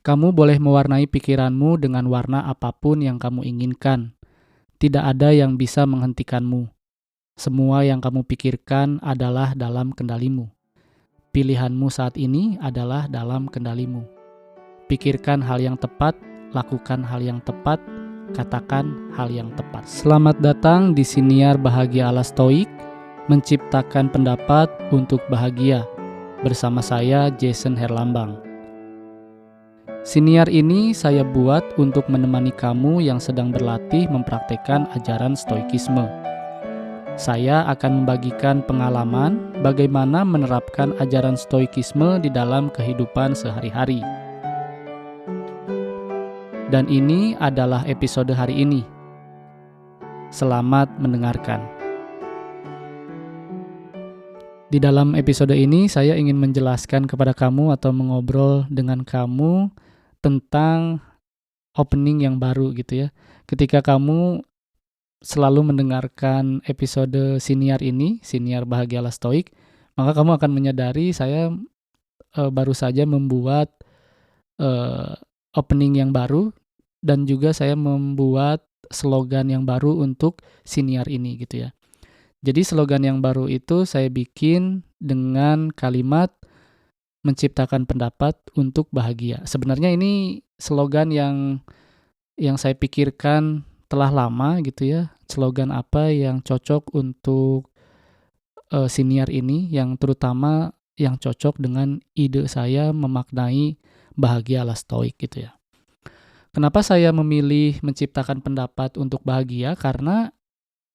Kamu boleh mewarnai pikiranmu dengan warna apapun yang kamu inginkan. Tidak ada yang bisa menghentikanmu. Semua yang kamu pikirkan adalah dalam kendalimu. Pilihanmu saat ini adalah dalam kendalimu. Pikirkan hal yang tepat, lakukan hal yang tepat, katakan hal yang tepat. Selamat datang di Siniar Bahagia ala Stoik, menciptakan pendapat untuk bahagia. Bersama saya, Jason Herlambang. Siniar ini saya buat untuk menemani kamu yang sedang berlatih mempraktekkan ajaran Stoikisme. Saya akan membagikan pengalaman bagaimana menerapkan ajaran Stoikisme di dalam kehidupan sehari-hari. Dan ini adalah episode hari ini. Selamat mendengarkan. Di dalam episode ini saya ingin menjelaskan kepada kamu atau mengobrol dengan kamu tentang opening yang baru gitu ya. Ketika kamu selalu mendengarkan episode Siniar ini, Siniar Bahagia ala Stoik, maka kamu akan menyadari saya baru saja membuat opening yang baru, dan juga saya membuat slogan yang baru untuk Siniar ini gitu ya. Jadi slogan yang baru itu saya bikin dengan kalimat menciptakan pendapat untuk bahagia. Sebenarnya ini slogan yang saya pikirkan telah lama gitu ya. Slogan apa yang cocok untuk Siniar ini, yang terutama yang cocok dengan ide saya memaknai bahagia ala Stoik gitu ya. Kenapa saya memilih menciptakan pendapat untuk bahagia? Karena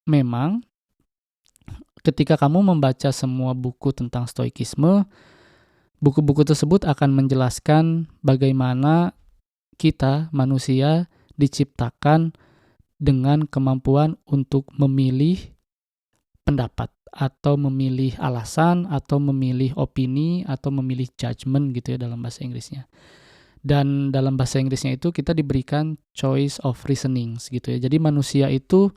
memang ketika kamu membaca semua buku tentang Stoikisme, buku-buku tersebut akan menjelaskan bagaimana kita, manusia, diciptakan dengan kemampuan untuk memilih pendapat, atau memilih alasan, atau memilih opini, atau memilih judgment gitu ya dalam bahasa Inggrisnya. Dan dalam bahasa Inggrisnya itu kita diberikan choice of reasonings gitu ya. Jadi manusia itu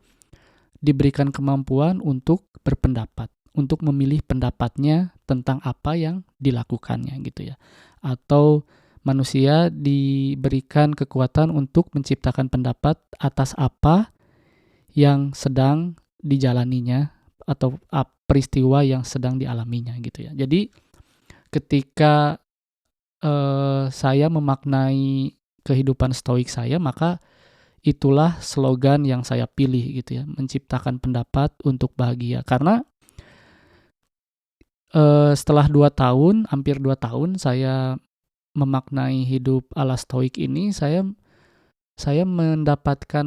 diberikan kemampuan untuk berpendapat, untuk memilih pendapatnya tentang apa yang dilakukannya gitu ya. Atau manusia diberikan kekuatan untuk menciptakan pendapat atas apa yang sedang dijalaninya atau peristiwa yang sedang dialaminya gitu ya. Jadi ketika saya memaknai kehidupan Stoik saya, maka itulah slogan yang saya pilih gitu ya, menciptakan pendapat untuk bahagia. Karena setelah hampir 2 tahun saya memaknai hidup ala Stoik ini, saya mendapatkan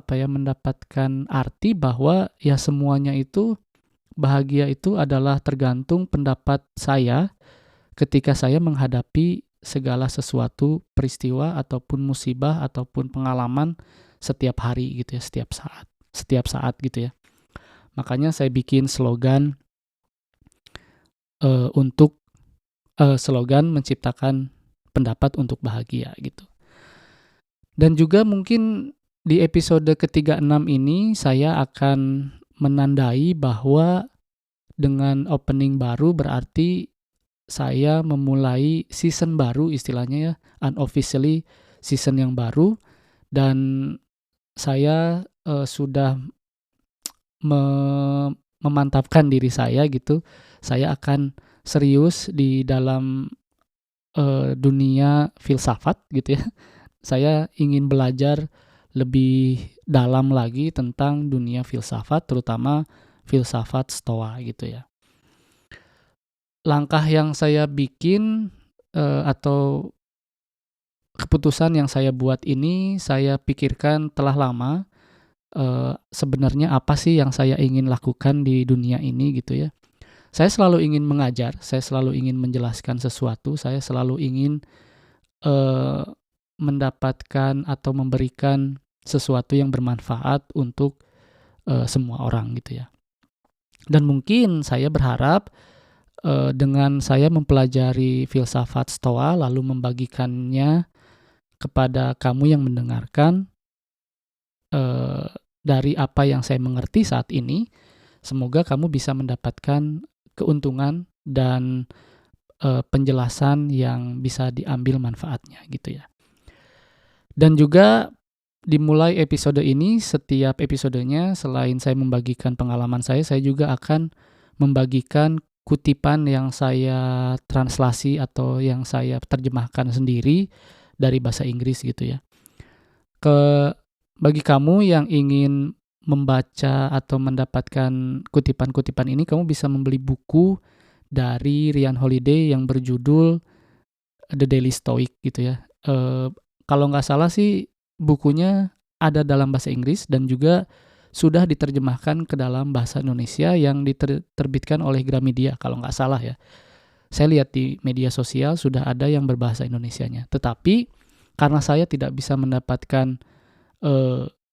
mendapatkan arti bahwa ya semuanya itu, bahagia itu adalah tergantung pendapat saya ketika saya menghadapi segala sesuatu peristiwa ataupun musibah ataupun pengalaman setiap hari gitu ya, setiap saat gitu ya. Makanya saya bikin slogan slogan menciptakan pendapat untuk bahagia gitu. Dan juga mungkin di episode ke-36 ini saya akan menandai bahwa dengan opening baru berarti saya memulai season baru istilahnya ya, unofficially season yang baru, dan saya sudah memantapkan diri saya gitu. Saya akan serius di dalam dunia filsafat gitu ya. Saya ingin belajar lebih dalam lagi tentang dunia filsafat, terutama filsafat Stoa gitu ya. Langkah yang saya bikin atau keputusan yang saya buat ini, saya pikirkan telah lama. Sebenarnya apa sih yang saya ingin lakukan di dunia ini gitu ya. Saya selalu ingin mengajar, saya selalu ingin menjelaskan sesuatu, saya selalu ingin mendapatkan atau memberikan sesuatu yang bermanfaat untuk semua orang gitu ya. Dan mungkin saya berharap dengan saya mempelajari filsafat Stoa lalu membagikannya kepada kamu yang mendengarkan dari apa yang saya mengerti saat ini, semoga kamu bisa mendapatkan keuntungan dan penjelasan yang bisa diambil manfaatnya gitu ya. Dan juga dimulai episode ini, setiap episodenya selain saya membagikan pengalaman saya juga akan membagikan kutipan yang saya translasi atau yang saya terjemahkan sendiri dari bahasa Inggris gitu ya. Bagi kamu yang ingin membaca atau mendapatkan kutipan-kutipan ini, kamu bisa membeli buku dari Ryan Holiday yang berjudul The Daily Stoic gitu ya. Kalau nggak salah sih bukunya ada dalam bahasa Inggris dan juga sudah diterjemahkan ke dalam bahasa Indonesia yang diterbitkan oleh Gramedia kalau nggak salah ya. Saya lihat di media sosial sudah ada yang berbahasa Indonesianya. Tetapi karena saya tidak bisa mendapatkan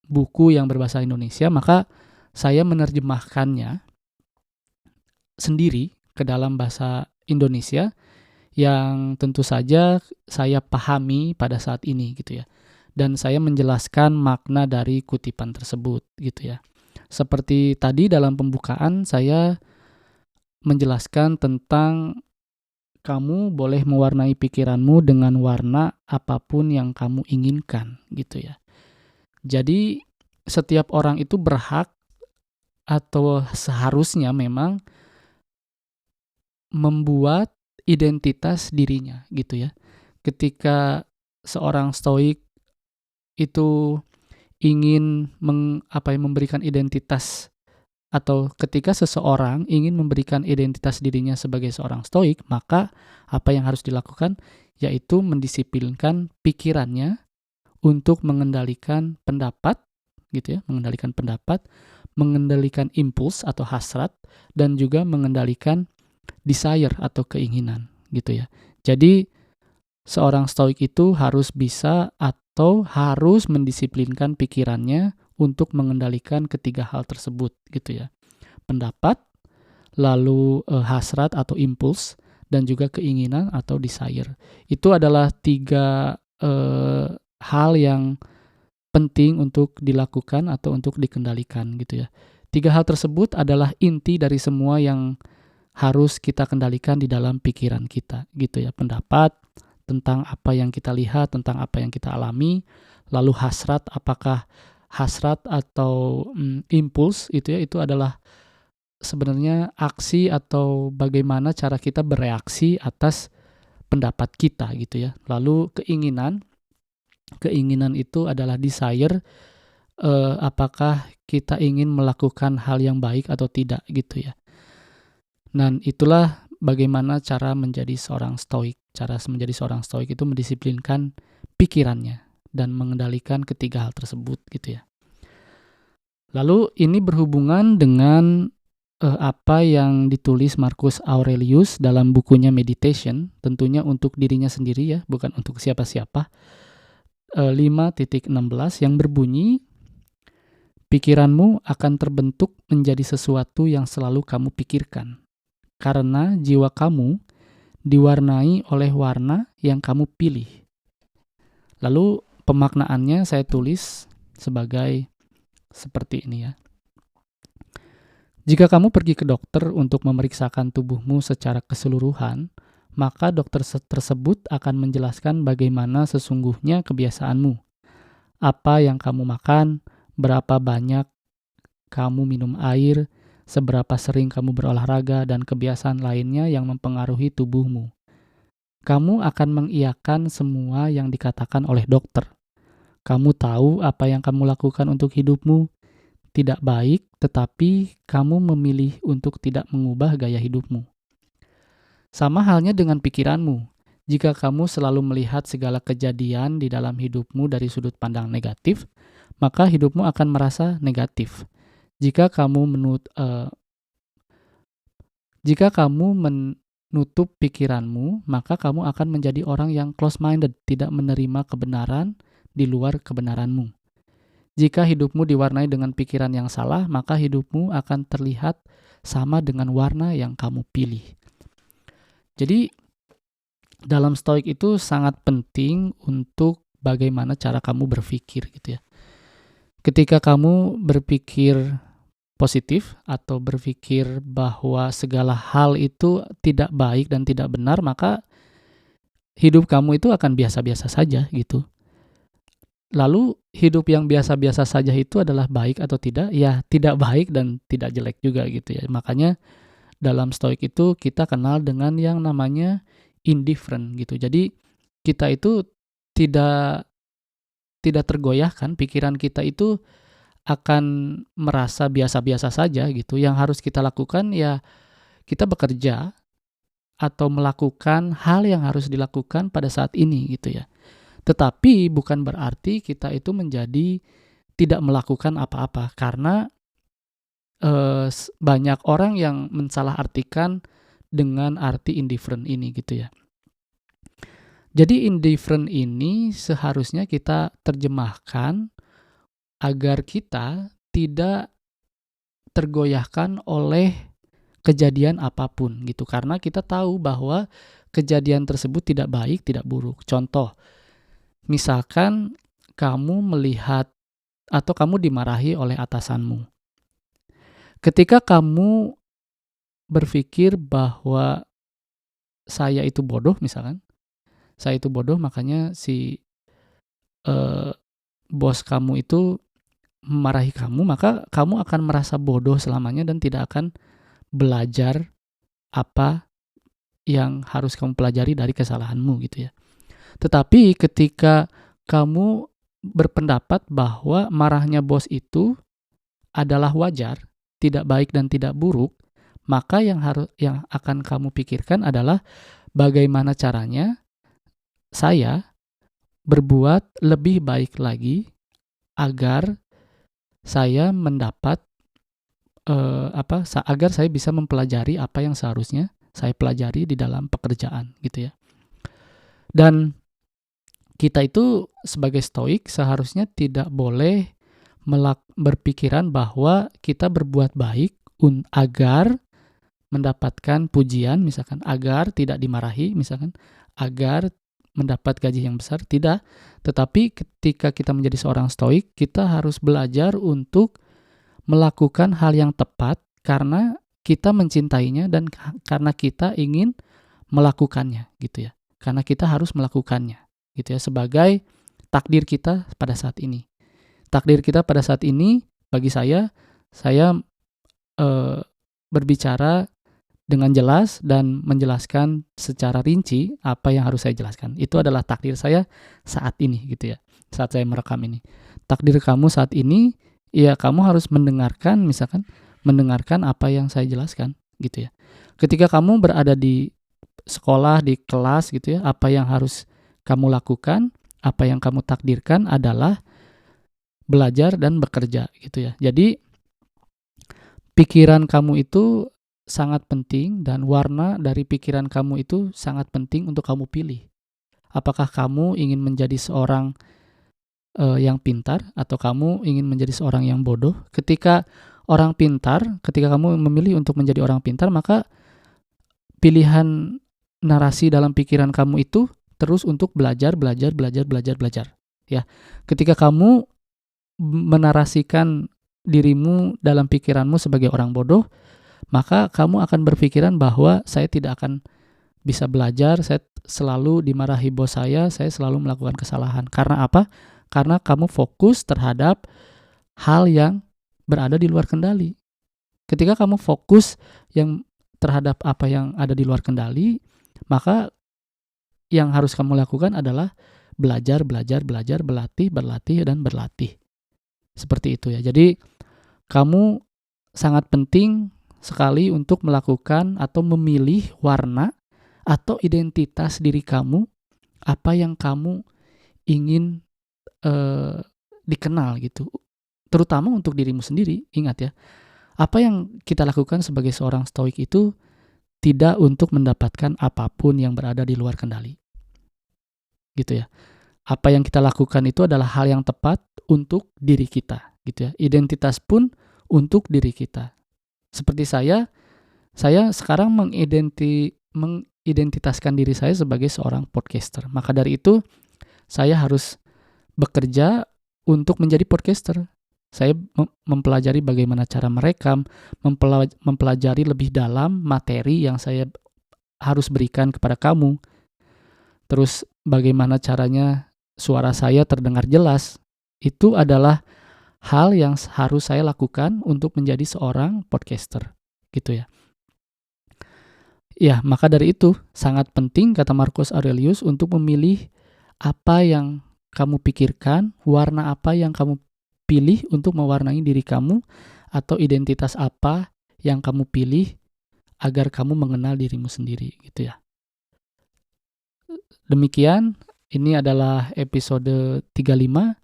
buku yang berbahasa Indonesia, maka saya menerjemahkannya sendiri ke dalam bahasa Indonesia yang tentu saja saya pahami pada saat ini gitu ya. Dan saya menjelaskan makna dari kutipan tersebut gitu ya. Seperti tadi dalam pembukaan saya menjelaskan tentang kamu boleh mewarnai pikiranmu dengan warna apapun yang kamu inginkan gitu ya. Jadi setiap orang itu berhak atau seharusnya memang membuat identitas dirinya gitu ya. Ketika seorang stoik itu ingin memberikan identitas, atau ketika seseorang ingin memberikan identitas dirinya sebagai seorang stoik, maka apa yang harus dilakukan yaitu mendisiplinkan pikirannya untuk mengendalikan pendapat gitu ya, mengendalikan impuls atau hasrat, dan juga mengendalikan desire atau keinginan gitu ya. Jadi seorang stoik itu harus bisa atau harus mendisiplinkan pikirannya untuk mengendalikan ketiga hal tersebut gitu ya. Pendapat, lalu hasrat atau impuls, dan juga keinginan atau desire. Itu adalah tiga hal yang penting untuk dilakukan atau untuk dikendalikan gitu ya. Tiga hal tersebut adalah inti dari semua yang harus kita kendalikan di dalam pikiran kita gitu ya. Pendapat tentang apa yang kita lihat, tentang apa yang kita alami, lalu hasrat, apakah hasrat atau impuls itu ya, itu adalah sebenarnya aksi atau bagaimana cara kita bereaksi atas pendapat kita gitu ya. Lalu keinginan itu adalah desire, apakah kita ingin melakukan hal yang baik atau tidak gitu ya. Dan itulah bagaimana cara menjadi seorang stoik. Cara menjadi seorang stoik itu mendisiplinkan pikirannya dan mengendalikan ketiga hal tersebut gitu ya. Lalu ini berhubungan dengan apa yang ditulis Marcus Aurelius dalam bukunya Meditation, tentunya untuk dirinya sendiri ya, bukan untuk siapa-siapa. 5.16 yang berbunyi, pikiranmu akan terbentuk menjadi sesuatu yang selalu kamu pikirkan, karena jiwa kamu diwarnai oleh warna yang kamu pilih. Lalu pemaknaannya saya tulis sebagai seperti ini ya. Jika kamu pergi ke dokter untuk memeriksakan tubuhmu secara keseluruhan, maka dokter tersebut akan menjelaskan bagaimana sesungguhnya kebiasaanmu. Apa yang kamu makan, berapa banyak kamu minum air, seberapa sering kamu berolahraga, dan kebiasaan lainnya yang mempengaruhi tubuhmu. Kamu akan mengiyakan semua yang dikatakan oleh dokter. Kamu tahu apa yang kamu lakukan untuk hidupmu tidak baik, tetapi kamu memilih untuk tidak mengubah gaya hidupmu. Sama halnya dengan pikiranmu. Jika kamu selalu melihat segala kejadian di dalam hidupmu dari sudut pandang negatif, maka hidupmu akan merasa negatif. Jika kamu menutup pikiranmu, maka kamu akan menjadi orang yang close-minded, tidak menerima kebenaran di luar kebenaranmu. Jika hidupmu diwarnai dengan pikiran yang salah, maka hidupmu akan terlihat sama dengan warna yang kamu pilih. Jadi, dalam stoik itu sangat penting untuk bagaimana cara kamu berpikir gitu ya. Ketika kamu berpikir positif atau berpikir bahwa segala hal itu tidak baik dan tidak benar, maka hidup kamu itu akan biasa-biasa saja gitu. Lalu hidup yang biasa-biasa saja itu adalah baik atau tidak? Ya, tidak baik dan tidak jelek juga gitu ya. Makanya dalam stoik itu kita kenal dengan yang namanya indifferent gitu. Jadi kita itu tidak tidak tergoyahkan, pikiran kita itu akan merasa biasa-biasa saja gitu. Yang harus kita lakukan ya kita bekerja atau melakukan hal yang harus dilakukan pada saat ini gitu ya. Tetapi bukan berarti kita itu menjadi tidak melakukan apa-apa karena banyak orang yang mensalahartikan dengan arti indifferent ini gitu ya. Jadi indifferent ini seharusnya kita terjemahkan agar kita tidak tergoyahkan oleh kejadian apapun gitu. Karena kita tahu bahwa kejadian tersebut tidak baik, tidak buruk. Contoh, misalkan kamu melihat atau kamu dimarahi oleh atasanmu. Ketika kamu berpikir bahwa saya itu bodoh misalkan, saya itu bodoh makanya si bos kamu itu memarahi kamu, maka kamu akan merasa bodoh selamanya dan tidak akan belajar apa yang harus kamu pelajari dari kesalahanmu gitu ya. Tetapi ketika kamu berpendapat bahwa marahnya bos itu adalah wajar, tidak baik dan tidak buruk, maka yang akan kamu pikirkan adalah bagaimana caranya saya berbuat lebih baik lagi agar saya mendapat agar saya bisa mempelajari apa yang seharusnya saya pelajari di dalam pekerjaan gitu ya. Dan kita itu sebagai stoik seharusnya tidak boleh berpikiran bahwa kita berbuat baik agar mendapatkan pujian misalkan, agar tidak dimarahi misalkan, agar mendapat gaji yang besar, tidak. Tetapi ketika kita menjadi seorang stoik, kita harus belajar untuk melakukan hal yang tepat karena kita mencintainya dan karena kita ingin melakukannya gitu ya. Karena kita harus melakukannya gitu ya, sebagai takdir kita pada saat ini. Takdir kita pada saat ini bagi saya berbicara dengan jelas dan menjelaskan secara rinci apa yang harus saya jelaskan. Itu adalah takdir saya saat ini gitu ya. Saat saya merekam ini. Takdir kamu saat ini ya kamu harus mendengarkan apa yang saya jelaskan gitu ya. Ketika kamu berada di sekolah, di kelas gitu ya, apa yang harus kamu lakukan, apa yang kamu takdirkan adalah belajar dan bekerja gitu ya. Jadi pikiran kamu itu sangat penting dan warna dari pikiran kamu itu sangat penting untuk kamu pilih. Apakah kamu ingin menjadi seorang yang pintar atau kamu ingin menjadi seorang yang bodoh? Ketika kamu memilih untuk menjadi orang pintar, maka pilihan narasi dalam pikiran kamu itu terus untuk belajar. Ya. Ketika kamu menarasikan dirimu dalam pikiranmu sebagai orang bodoh, maka kamu akan berpikiran bahwa saya tidak akan bisa belajar, saya selalu dimarahi bos saya selalu melakukan kesalahan. Karena apa? Karena kamu fokus terhadap hal yang berada di luar kendali. Ketika kamu fokus terhadap apa yang ada di luar kendali, maka yang harus kamu lakukan adalah belajar, berlatih, dan berlatih. Seperti itu ya. Jadi kamu sangat penting sekali untuk melakukan atau memilih warna atau identitas diri kamu, apa yang kamu ingin dikenal gitu. Terutama untuk dirimu sendiri, ingat ya. Apa yang kita lakukan sebagai seorang stoik itu tidak untuk mendapatkan apapun yang berada di luar kendali. Gitu ya. Apa yang kita lakukan itu adalah hal yang tepat untuk diri kita, gitu ya. Identitas pun untuk diri kita. Seperti saya sekarang mengidentitaskan diri saya sebagai seorang podcaster. Maka dari itu, saya harus bekerja untuk menjadi podcaster. Saya mempelajari bagaimana cara merekam, mempelajari lebih dalam materi yang saya harus berikan kepada kamu. Terus bagaimana caranya suara saya terdengar jelas, itu adalah hal yang harus saya lakukan untuk menjadi seorang podcaster, gitu ya. Ya, maka dari itu sangat penting kata Marcus Aurelius untuk memilih apa yang kamu pikirkan, warna apa yang kamu pilih untuk mewarnai diri kamu, atau identitas apa yang kamu pilih agar kamu mengenal dirimu sendiri, gitu ya. Demikian, ini adalah episode 35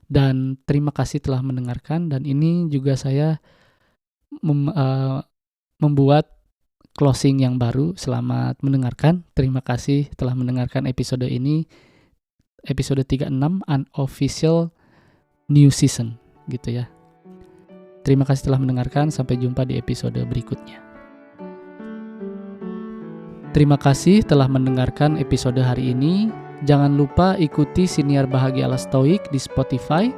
dan terima kasih telah mendengarkan, dan ini juga saya membuat closing yang baru. Selamat mendengarkan. Terima kasih telah mendengarkan episode ini, episode 36 Unofficial New Season, gitu ya. Terima kasih telah mendengarkan. Sampai jumpa di episode berikutnya. Terima kasih telah mendengarkan episode hari ini. Jangan lupa ikuti Siniar Bahagia ala Stoik di Spotify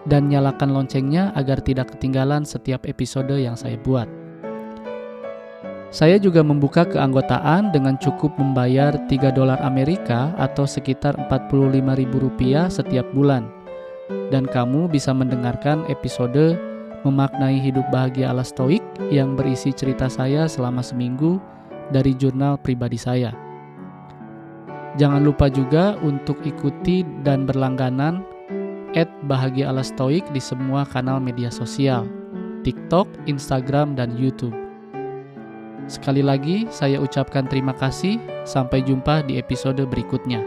dan nyalakan loncengnya agar tidak ketinggalan setiap episode yang saya buat. Saya juga membuka keanggotaan dengan cukup membayar $3 Amerika atau sekitar Rp45.000 setiap bulan. Dan kamu bisa mendengarkan episode Memaknai Hidup Bahagia ala Stoik yang berisi cerita saya selama seminggu dari jurnal pribadi saya. Jangan lupa juga untuk ikuti dan berlangganan @bahagia_ala_stoik di semua kanal media sosial, TikTok, Instagram, dan YouTube. Sekali lagi, saya ucapkan terima kasih. Sampai jumpa di episode berikutnya.